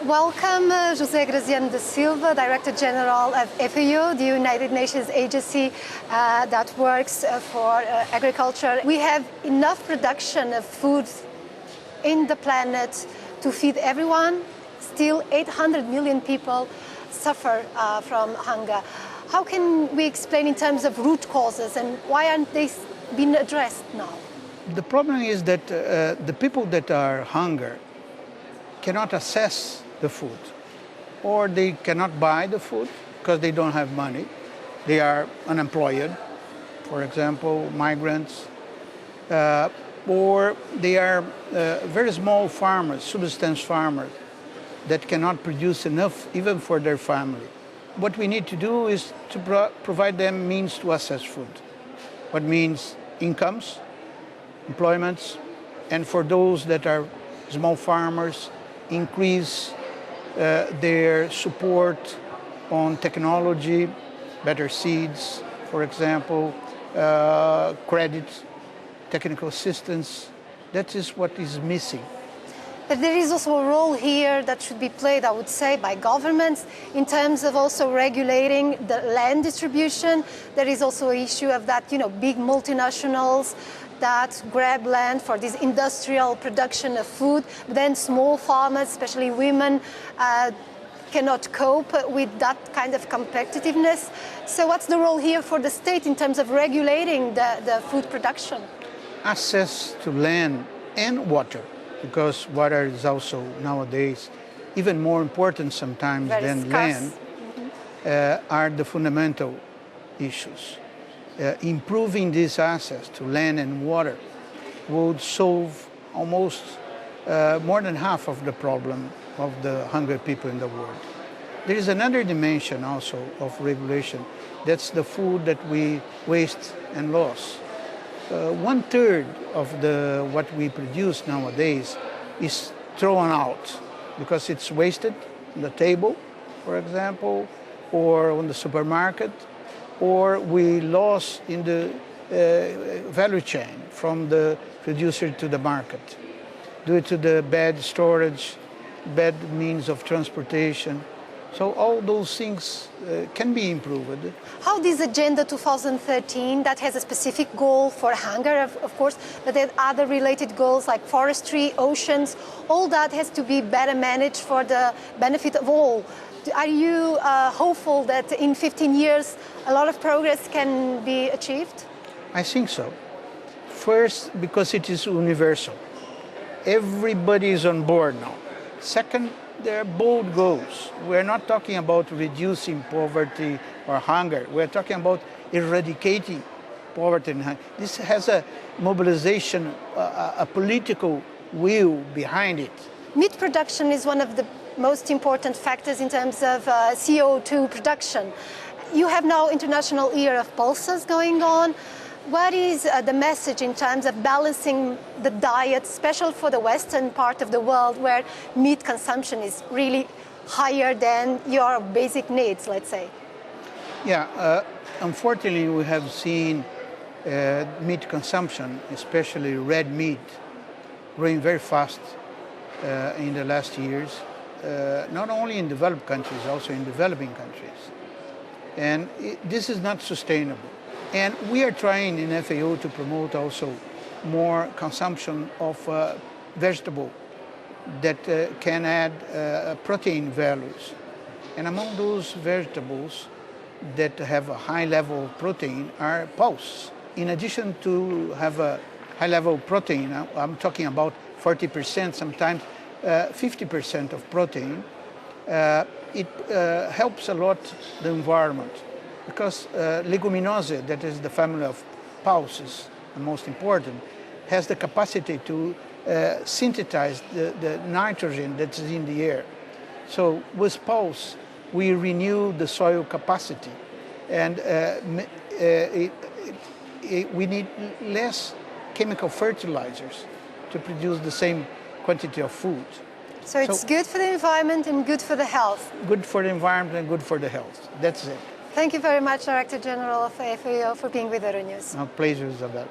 Welcome, José Graziano de Silva, Director General of FAO, the United Nations agency that works for agriculture. We have enough production of food in the planet to feed everyone. Still, 800 million people suffer from hunger. How can we explain in terms of root causes and why aren't they being addressed now? The problem is that the people that are hungry cannot access the food, or they cannot buy the food because they don't have money. They are unemployed, for example, migrants, or they are very small farmers, subsistence farmers, that cannot produce enough even for their family. What we need to do is to provide them means to access food. What means incomes, employments, and for those that are small farmers, increase their support on technology, better seeds, for example, credit, technical assistance. That is what is missing. But there is also a role here that should be played, I would say, by governments in terms of also regulating the land distribution. There is also an issue of that, big multinationals that grab land for this industrial production of food. But then small farmers, especially women, cannot cope with that kind of competitiveness. So what's the role here for the state in terms of regulating the food production? Access to land and water, because water is also nowadays even more important sometimes than land, are the fundamental issues. Improving this access to land and water would solve almost more than half of the problem of the hungry people in the world. There is another dimension also of regulation. That's the food that we waste and lose. 1/3 of what we produce nowadays is thrown out because it's wasted on the table, for example, or on the supermarket, or we lost in the value chain from the producer to the market due to the bad storage, bad means of transportation. So all those things can be improved. How this Agenda 2013, that has a specific goal for hunger, of course, but there are other related goals like forestry, oceans, all that has to be better managed for the benefit of all. Are you hopeful that in 15 years a lot of progress can be achieved? I think so. First, because it is universal. Everybody is on board now. Second, there are bold goals. We're not talking about reducing poverty or hunger. We're talking about eradicating poverty and hunger. This has a mobilization, a political will behind it. Meat production is one of the most important factors in terms of CO2 production. You have now International Year of Pulses going on. What is the message in terms of balancing the diet, especially for the western part of the world where meat consumption is really higher than your basic needs, let's say? Yeah, unfortunately we have seen meat consumption, especially red meat, growing very fast in the last years, not only in developed countries, also in developing countries. And this is not sustainable. And we are trying in FAO to promote also more consumption of vegetable that can add protein values. And among those vegetables that have a high level of protein are pulse. In addition to have a high level of protein, I'm talking about 40%, sometimes 50% of protein, it helps a lot the environment. Because leguminosa, that is the family of pulses, the most important, has the capacity to synthesize the nitrogen that's in the air. So with pulse, we renew the soil capacity, and we need less chemical fertilizers to produce the same quantity of food. So it's good for the environment and good for the health. Good for the environment and good for the health. That's it. Thank you very much, Director General of FAO, for being with Euronews. My pleasure, Isabel.